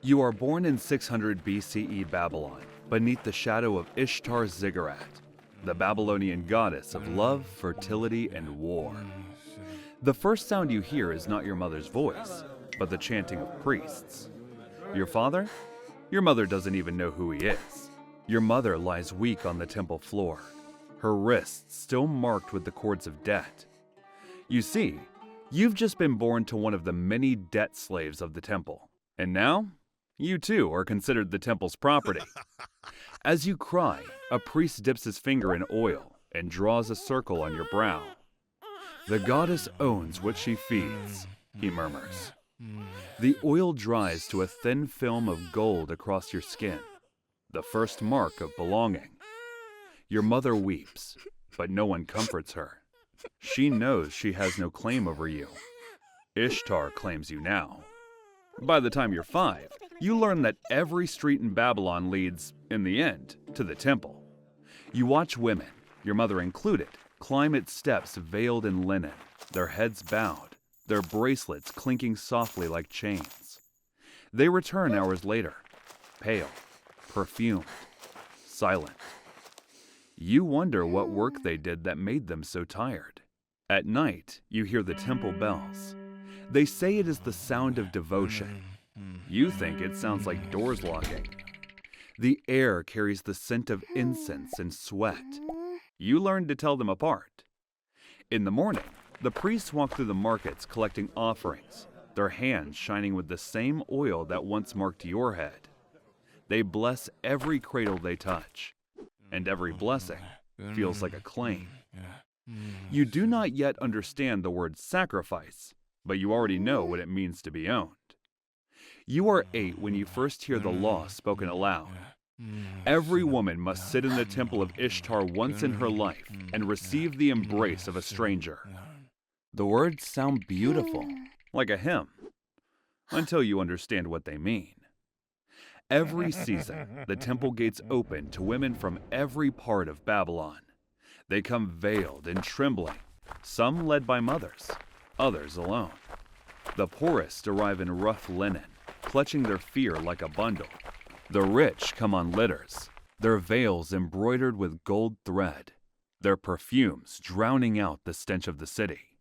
You are born in 600 BCE Babylon, beneath the shadow of Ishtar's ziggurat, the Babylonian goddess of love, fertility, and war. The first sound you hear is not your mother's voice, but the chanting of priests. Your father? Your mother doesn't even know who he is. Your mother lies weak on the temple floor, her wrists still marked with the cords of debt. You see, you've just been born to one of the many debt slaves of the temple, and now, you too are considered the temple's property. As you cry, a priest dips his finger in oil and draws a circle on your brow. "The goddess owns what she feeds," he murmurs. The oil dries to a thin film of gold across your skin, the first mark of belonging. Your mother weeps, but no one comforts her. She knows she has no claim over you. Ishtar claims you now. By the time you're 5, you learn that every street in Babylon leads, in the end, to the temple. You watch women, your mother included, climb its steps veiled in linen, their heads bowed, their bracelets clinking softly like chains. They return hours later, pale, perfumed, silent. You wonder what work they did that made them so tired. At night, you hear the temple bells. They say it is the sound of devotion. You think it sounds like doors locking. The air carries the scent of incense and sweat. You learn to tell them apart. In the morning, the priests walk through the markets collecting offerings, their hands shining with the same oil that once marked your head. They bless every cradle they touch, and every blessing feels like a claim. You do not yet understand the word sacrifice, but you already know what it means to be owned. You are 8 when you first hear the law spoken aloud. Every woman must sit in the temple of Ishtar once in her life and receive the embrace of a stranger. The words sound beautiful, like a hymn, until you understand what they mean. Every season, the temple gates open to women from every part of Babylon. They come veiled and trembling, some led by mothers, others alone. The poorest arrive in rough linen, clutching their fear like a bundle. The rich come on litters, their veils embroidered with gold thread, their perfumes drowning out the stench of the city.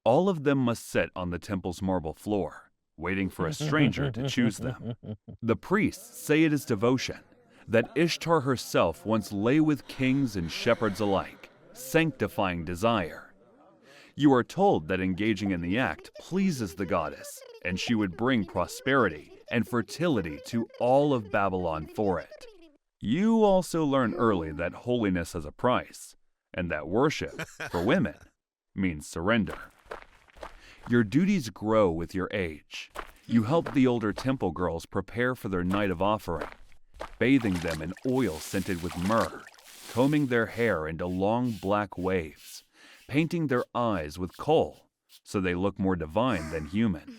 All of them must sit on the temple's marble floor, waiting for a stranger to choose them. The priests say it is devotion, that Ishtar herself once lay with kings and shepherds alike, sanctifying desire. You are told that engaging in the act pleases the goddess, and she would bring prosperity and fertility to all of Babylon for it. You also learn early that holiness has a price, and that worship, for women, means surrender. Your duties grow with your age. You help the older temple girls prepare for their night of offering, bathing them in oil scented with myrrh, combing their hair into long black waves, painting their eyes with kohl so they look more divine than human.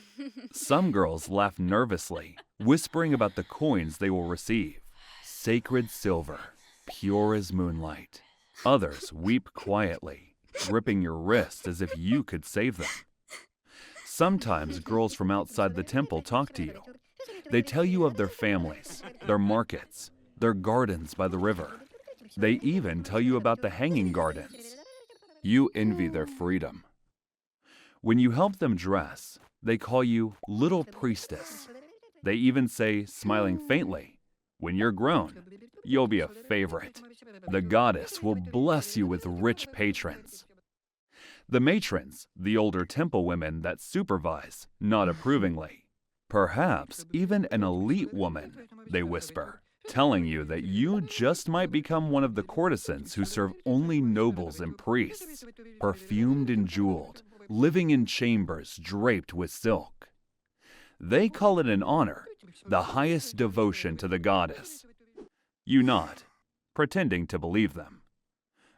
Some girls laugh nervously, whispering about the coins they will receive. Sacred silver, pure as moonlight. Others weep quietly, gripping your wrist as if you could save them. Sometimes girls from outside the temple talk to you. They tell you of their families, their markets, their gardens by the river. They even tell you about the hanging gardens. You envy their freedom. When you help them dress, they call you Little Priestess. They even say, smiling faintly, when you're grown, you'll be a favorite. The goddess will bless you with rich patrons. The matrons, the older temple women that supervise, nod approvingly. Perhaps even an elite woman, they whisper, telling you that you just might become one of the courtesans who serve only nobles and priests, perfumed and jeweled, living in chambers draped with silk. They call it an honor, the highest devotion to the goddess. You nod, pretending to believe them.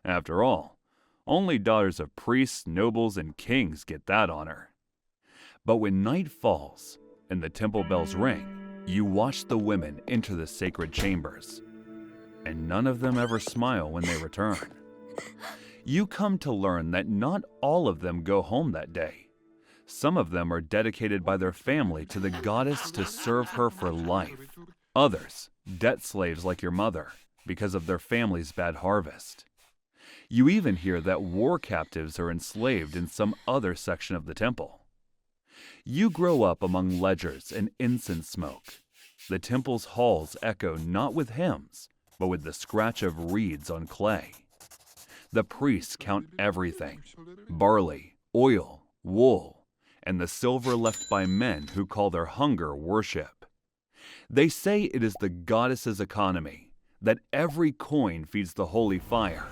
After all, only daughters of priests, nobles, and kings get that honor. But when night falls and the temple bells ring, you watch the women enter the sacred chambers, and none of them ever smile when they return. You come to learn that not all of them go home that day. Some of them are dedicated by their family to the goddess to serve her for life. Others, debt slaves like your mother, because of their family's bad harvest. You even hear that war captives are enslaved in some other section of the temple. You grow up among ledgers and incense smoke. The temple's halls echo not with hymns, but with the scratch of reeds on clay. The priests count everything: barley, oil, wool, and the silver left by men who call their hunger worship. They say it is the goddess's economy, that every coin feeds the holy fire,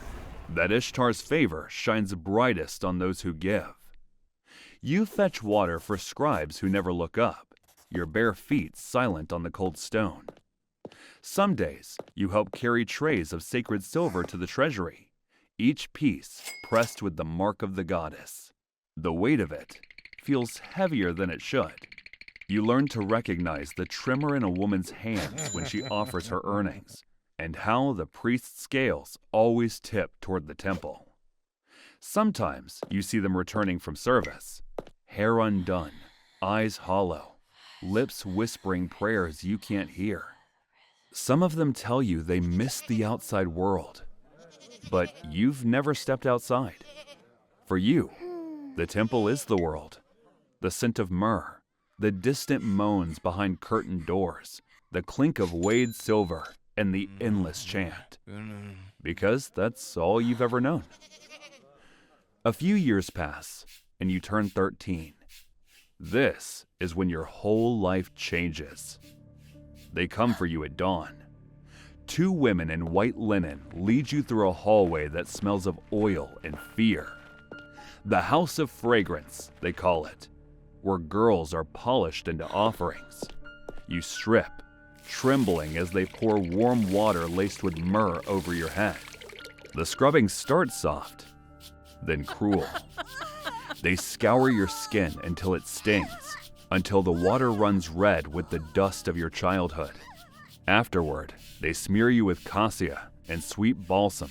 that Ishtar's favor shines brightest on those who give. You fetch water for scribes who never look up, your bare feet silent on the cold stone. Some days you help carry trays of sacred silver to the treasury, each piece pressed with the mark of the goddess. The weight of it feels heavier than it should. You learn to recognize the tremor in a woman's hands when she offers her earnings, and how the priest's scales always tip toward the temple. Sometimes you see them returning from service, hair undone, eyes hollow, lips whispering prayers you can't hear. Some of them tell you they miss the outside world, but you've never stepped outside. For you, the temple is the world. The scent of myrrh, the distant moans behind curtained doors, the clink of weighed silver, and the endless chant. Because that's all you've ever known. A few years pass, and you turn 13. This is when your whole life changes. They come for you at dawn. 2 women in white linen lead you through a hallway that smells of oil and fear. The House of Fragrance, they call it, where girls are polished into offerings. You strip, trembling as they pour warm water laced with myrrh over your head. The scrubbing starts soft, then cruel. They scour your skin until it stings, until the water runs red with the dust of your childhood. Afterward, they smear you with cassia and sweet balsam,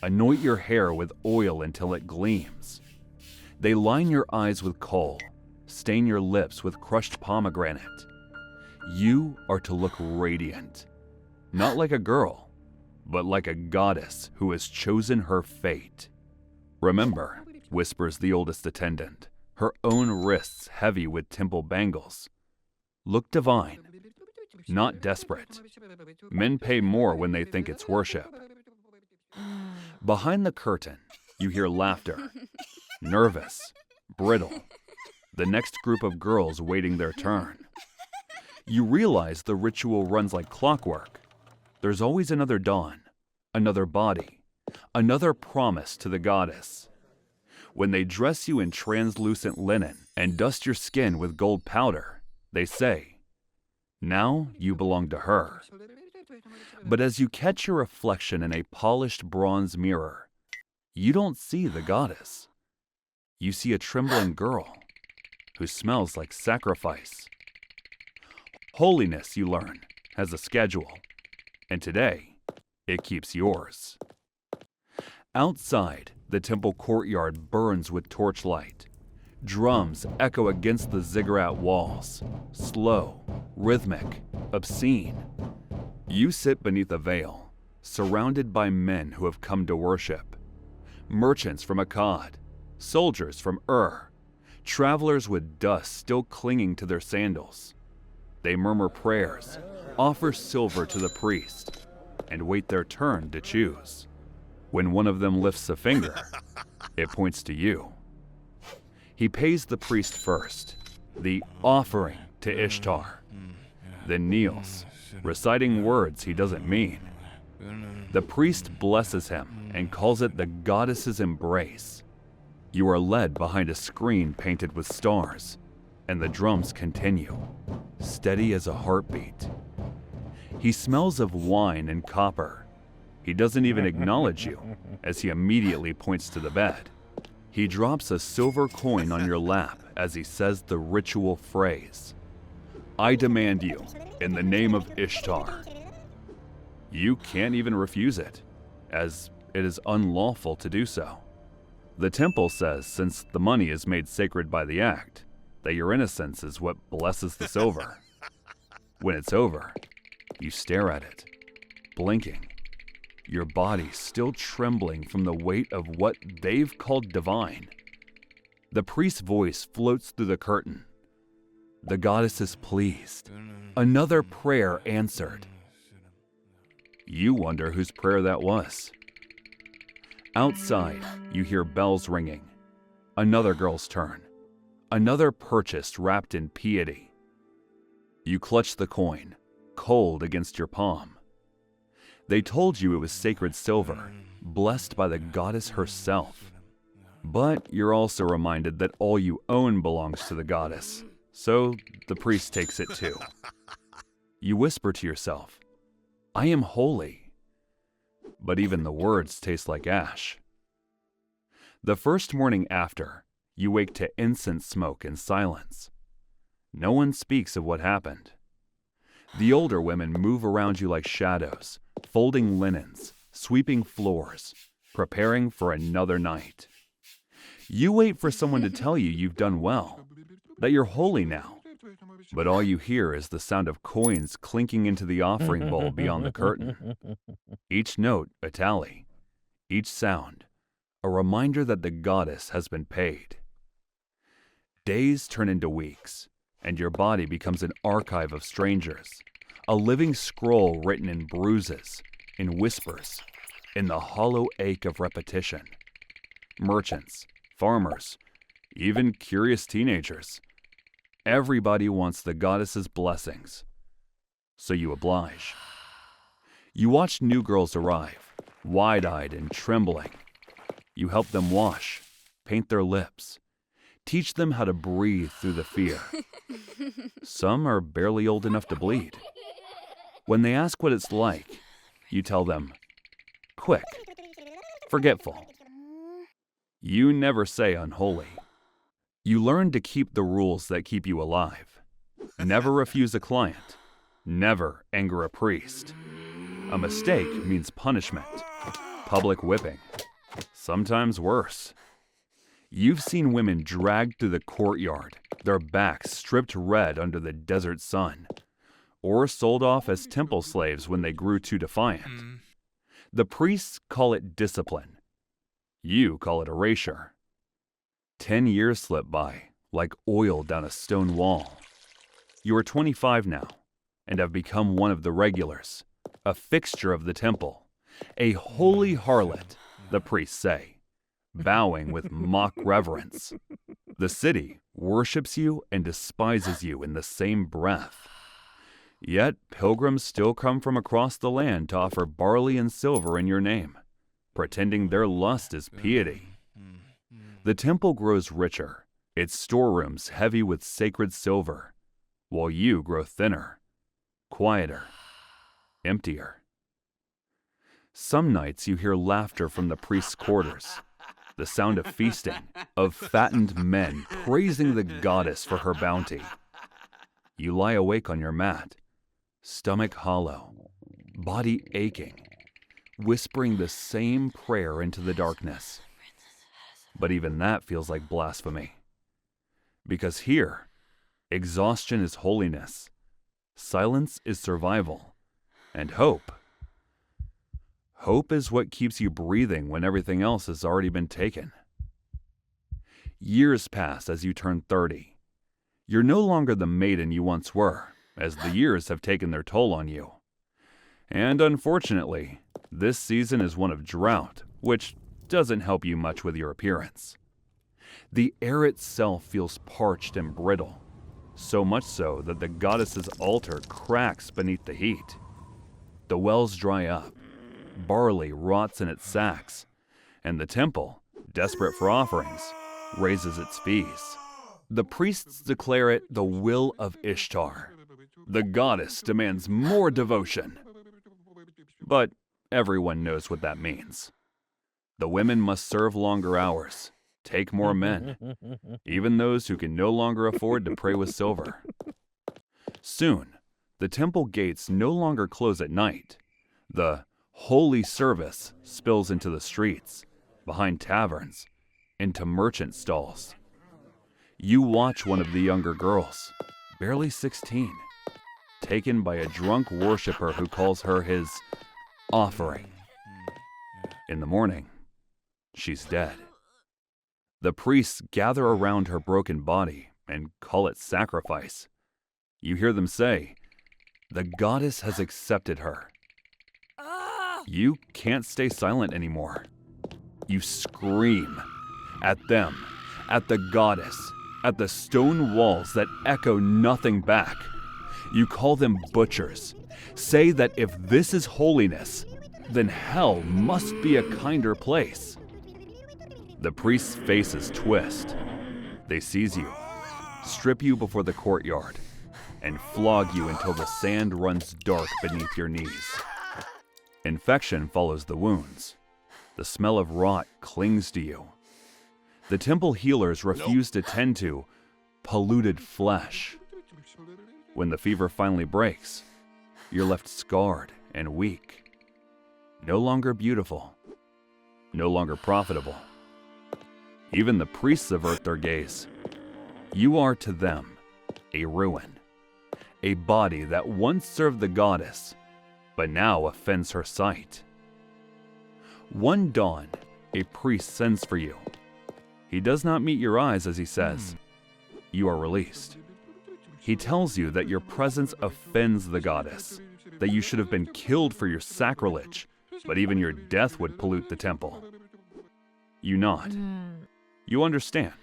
anoint your hair with oil until it gleams. They line your eyes with kohl, stain your lips with crushed pomegranate. You are to look radiant, not like a girl, but like a goddess who has chosen her fate. Remember, whispers the oldest attendant, her own wrists heavy with temple bangles. Look divine, not desperate. Men pay more when they think it's worship. Behind the curtain, you hear laughter, nervous, brittle, the next group of girls waiting their turn. You realize the ritual runs like clockwork. There's always another dawn, another body, another promise to the goddess. When they dress you in translucent linen and dust your skin with gold powder, they say, now you belong to her. But as you catch your reflection in a polished bronze mirror, you don't see the goddess. You see a trembling girl who smells like sacrifice. Holiness, you learn, has a schedule, and today, it keeps yours. Outside, the temple courtyard burns with torchlight. Drums echo against the ziggurat walls, slow, rhythmic, obscene. You sit beneath a veil, surrounded by men who have come to worship. Merchants from Akkad, soldiers from travelers with dust still clinging to their sandals. They murmur prayers, offer silver to the priest, and wait their turn to choose. When one of them lifts a finger, it points to you. He pays the priest first, the offering to Ishtar, then kneels, reciting words he doesn't mean. The priest blesses him and calls it the goddess's embrace. You are led behind a screen painted with stars, and the drums continue, steady as a heartbeat. He smells of wine and copper. He doesn't even acknowledge you, as he immediately points to the bed. He drops a silver coin on your lap as he says the ritual phrase, I demand you, in the name of Ishtar. You can't even refuse it, as it is unlawful to do so. The temple says since the money is made sacred by the act, that your innocence is what blesses the silver. When it's over, you stare at it, blinking, your body still trembling from the weight of what they've called divine. The priest's voice floats through the curtain. The goddess is pleased. Another prayer answered. You wonder whose prayer that was. Outside, you hear bells ringing. Another girl's turn. Another purchase wrapped in piety. You clutch the coin, cold against your palm. They told you it was sacred silver, blessed by the goddess herself. But you're also reminded that all you own belongs to the goddess, so the priest takes it too. You whisper to yourself, I am holy. But even the words taste like ash. The first morning after, you wake to incense smoke and silence. No one speaks of what happened. The older women move around you like shadows, folding linens, sweeping floors, preparing for another night. You wait for someone to tell you you've done well, that you're holy now. But all you hear is the sound of coins clinking into the offering bowl beyond the curtain. Each note a tally, each sound a reminder that the goddess has been paid. Days turn into weeks, and your body becomes an archive of strangers, a living scroll written in bruises, in whispers, in the hollow ache of repetition. Merchants, farmers, even curious teenagers. Everybody wants the goddess's blessings, so you oblige. You watch new girls arrive, wide-eyed and trembling. You help them wash, paint their lips, teach them how to breathe through the fear. Some are barely old enough to bleed. When they ask what it's like, you tell them, quick, forgetful. You never say unholy. You learn to keep the rules that keep you alive. Never refuse a client. Never anger a priest. A mistake means punishment, public whipping, sometimes worse. You've seen women dragged through the courtyard, their backs stripped red under the desert sun, or sold off as temple slaves when they grew too defiant. The priests call it discipline. You call it erasure. 10 years slip by, like oil down a stone wall. You are 25 now, and have become one of the regulars, a fixture of the temple, a holy harlot, the priests say, bowing with mock reverence. The city worships you and despises you in the same breath. Yet pilgrims still come from across the land to offer barley and silver in your name, pretending their lust is piety. The temple grows richer, its storerooms heavy with sacred silver, while you grow thinner, quieter, emptier. Some nights you hear laughter from the priest's quarters, the sound of feasting, of fattened men praising the goddess for her bounty. You lie awake on your mat, stomach hollow, body aching, whispering the same prayer into the darkness. But even that feels like blasphemy. Because here, exhaustion is holiness, silence is survival, and hope is what keeps you breathing when everything else has already been taken. Years pass as you turn 30. You're no longer the maiden you once were, as the years have taken their toll on you. And unfortunately, this season is one of drought, which doesn't help you much with your appearance. The air itself feels parched and brittle, so much so that the goddess's altar cracks beneath the heat. The wells dry up, barley rots in its sacks, and the temple, desperate for offerings, raises its fees. The priests declare it the will of Ishtar. The goddess demands more devotion. But everyone knows what that means. The women must serve longer hours, take more men, even those who can no longer afford to pray with silver. Soon, the temple gates no longer close at night. The holy service spills into the streets, behind taverns, into merchant stalls. You watch one of the younger girls, barely 16, taken by a drunk worshiper who calls her his offering. In the morning, she's dead. The priests gather around her broken body and call it sacrifice. You hear them say, "The goddess has accepted her." You can't stay silent anymore. You scream at them, at the goddess, at the stone walls that echo nothing back. You call them butchers. Say that if this is holiness, then hell must be a kinder place. The priests' faces twist. They seize you, strip you before the courtyard, and flog you until the sand runs dark beneath your knees. Infection follows the wounds. The smell of rot clings to you. The temple healers refuse to tend to polluted flesh. When the fever finally breaks, you're left scarred and weak. No longer beautiful. No longer profitable. Even the priests avert their gaze. You are to them a ruin. A body that once served the goddess, but now offends her sight. One dawn, a priest sends for you. He does not meet your eyes as he says, "You are released." He tells you that your presence offends the goddess, that you should have been killed for your sacrilege, but even your death would pollute the temple. You nod. You understand.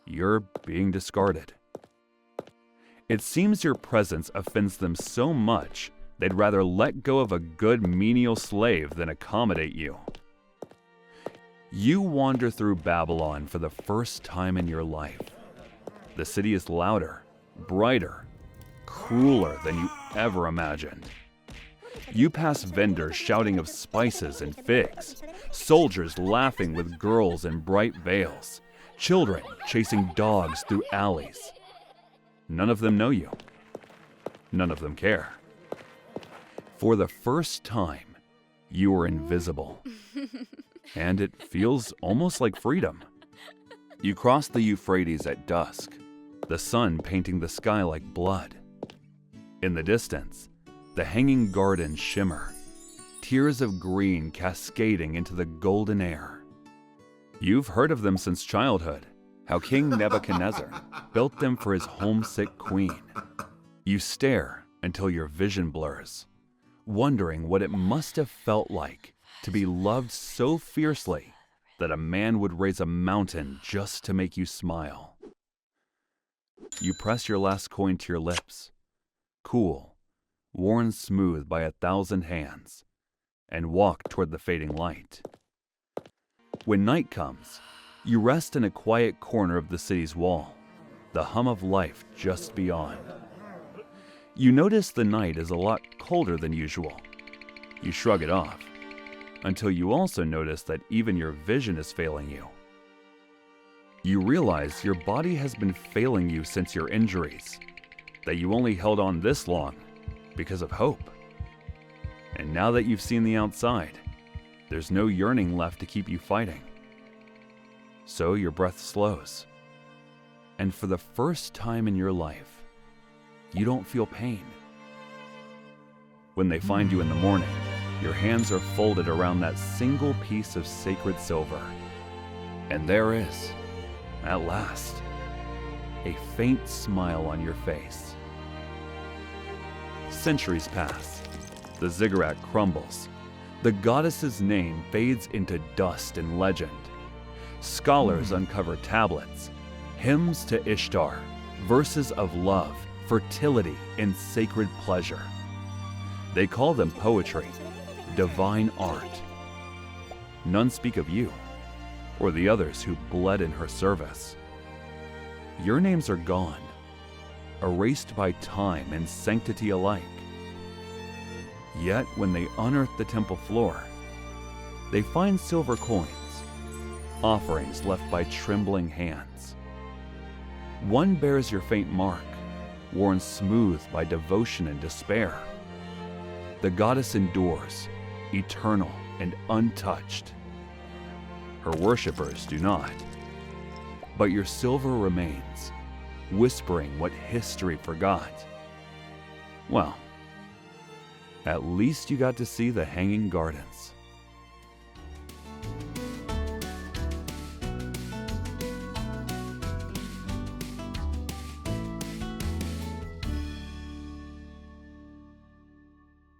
You're being discarded. It seems your presence offends them so much, they'd rather let go of a good menial slave than accommodate you. You wander through Babylon for the first time in your life. The city is louder, brighter, crueler than you ever imagined. You pass vendors shouting of spices and figs, soldiers laughing with girls in bright veils, children chasing dogs through alleys. None of them know you. None of them care. For the first time, you are invisible. And it feels almost like freedom. You cross the Euphrates at dusk, the sun painting the sky like blood. In the distance, the hanging gardens shimmer, tears of green cascading into the golden air. You've heard of them since childhood, how King Nebuchadnezzar built them for his homesick queen. You stare until your vision blurs, wondering what it must have felt like to be loved so fiercely that a man would raise a mountain just to make you smile. You press your last coin to your lips, cool, worn smooth by 1,000 hands, and walk toward the fading light. When night comes, you rest in a quiet corner of the city's wall, the hum of life just beyond. You notice the night is a lot colder than usual. You shrug it off, until you also notice that even your vision is failing you. You realize your body has been failing you since your injuries, that you only held on this long because of hope. And now that you've seen the outside, there's no yearning left to keep you fighting. So your breath slows. And for the first time in your life, you don't feel pain. When they find you in the morning, your hands are folded around that single piece of sacred silver. And there is, at last, a faint smile on your face. Centuries pass. The ziggurat crumbles. The goddess's name fades into dust and legend. Scholars uncover tablets, hymns to Ishtar, verses of love, fertility, and sacred pleasure. They call them poetry, divine art. None speak of you, or the others who bled in her service. Your names are gone, erased by time and sanctity alike. Yet when they unearth the temple floor, they find silver coins, offerings left by trembling hands. One bears your faint mark, worn smooth by devotion and despair. The goddess endures, eternal and untouched. Her worshippers do not. but your silver remains, whispering what history forgot. Well, at least you got to see the Hanging Gardens.